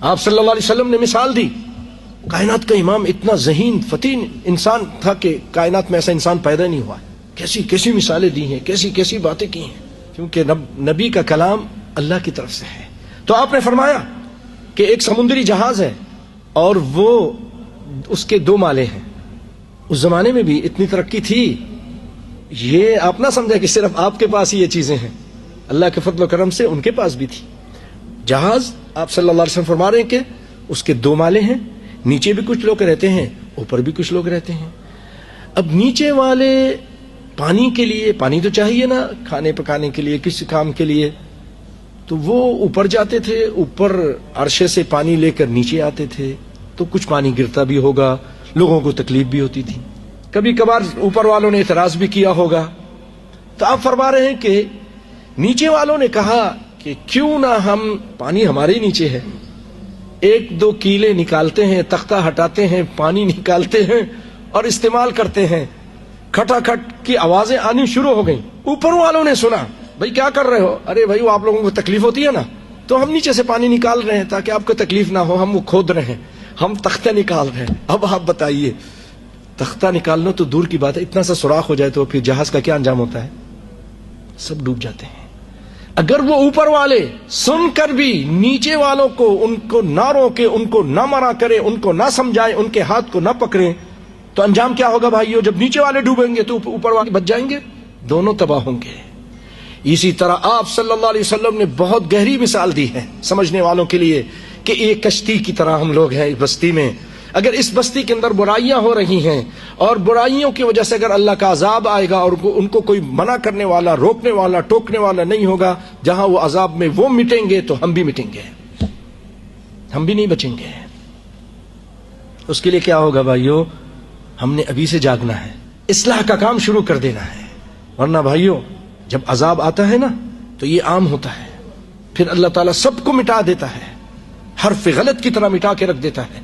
آپ صلی اللہ علیہ وسلم نے مثال دی، کائنات کا امام اتنا ذہین فتین انسان تھا کہ کائنات میں ایسا انسان پیدا نہیں ہوا. کیسی کیسی مثالیں دی ہیں، کیسی کیسی باتیں کی ہیں، کیونکہ نبی کا کلام اللہ کی طرف سے ہے. تو آپ نے فرمایا کہ ایک سمندری جہاز ہے اور وہ اس کے 2 مالے ہیں. اس زمانے میں بھی اتنی ترقی تھی، یہ آپ نہ سمجھا کہ صرف آپ کے پاس ہی یہ چیزیں ہیں، اللہ کے فضل و کرم سے ان کے پاس بھی تھی. جہاز آپ صلی اللہ علیہ وسلم فرما رہے ہیں کہ اس کے 2 مالے ہیں، نیچے بھی کچھ لوگ رہتے ہیں، اوپر بھی کچھ لوگ رہتے ہیں. اب نیچے والے پانی کے لیے، پانی تو چاہیے نا کھانے پکانے کے لیے، کسی کام کے لیے، تو وہ اوپر جاتے تھے، اوپر عرشے سے پانی لے کر نیچے آتے تھے. تو کچھ پانی گرتا بھی ہوگا، لوگوں کو تکلیف بھی ہوتی تھی، کبھی کبھار اوپر والوں نے اعتراض بھی کیا ہوگا. تو آپ فرما رہے ہیں کہ نیچے والوں نے کہا کہ کیوں نہ ہم، پانی ہمارے نیچے ہے، 1-2 کیلے نکالتے ہیں، تختہ ہٹاتے ہیں، پانی نکالتے ہیں اور استعمال کرتے ہیں. کھٹا کھٹ کی آوازیں آنی شروع ہو گئیں. اوپر والوں نے سنا، بھائی کیا کر رہے ہو؟ ارے بھائی وہ آپ لوگوں کو تکلیف ہوتی ہے نا، تو ہم نیچے سے پانی نکال رہے ہیں تاکہ آپ کو تکلیف نہ ہو. ہم وہ کھود رہے ہیں، ہم تختہ نکال رہے ہیں. اب آپ بتائیے، تختہ نکالنا تو دور کی بات ہے، اتنا سا سوراخ ہو جائے تو پھر جہاز کا کیا انجام ہوتا ہے؟ سب ڈوب جاتے ہیں. اگر وہ اوپر والے سن کر بھی نیچے والوں کو، ان کو نہ روکے، ان کو نہ منع کرے، ان کو نہ سمجھائے، ان کے ہاتھ کو نہ پکڑے، تو انجام کیا ہوگا بھائیو؟ جب نیچے والے ڈوبیں گے تو اوپر والے بچ جائیں گے، دونوں تباہ ہوں گے. اسی طرح آپ صلی اللہ علیہ وسلم نے بہت گہری مثال دی ہے سمجھنے والوں کے لیے کہ ایک کشتی کی طرح ہم لوگ ہیں اس بستی میں. اگر اس بستی کے اندر برائیاں ہو رہی ہیں اور برائیوں کی وجہ سے اگر اللہ کا عذاب آئے گا اور ان کو کوئی منع کرنے والا، روکنے والا، ٹوکنے والا نہیں ہوگا، جہاں وہ عذاب میں وہ مٹیں گے تو ہم بھی مٹیں گے، ہم بھی نہیں بچیں گے. اس کے لیے کیا ہوگا بھائیو؟ ہم نے ابھی سے جاگنا ہے، اصلاح کا کام شروع کر دینا ہے. ورنہ بھائیو جب عذاب آتا ہے نا تو یہ عام ہوتا ہے، پھر اللہ تعالیٰ سب کو مٹا دیتا ہے، حرف غلط کی طرح مٹا کے رکھ دیتا ہے.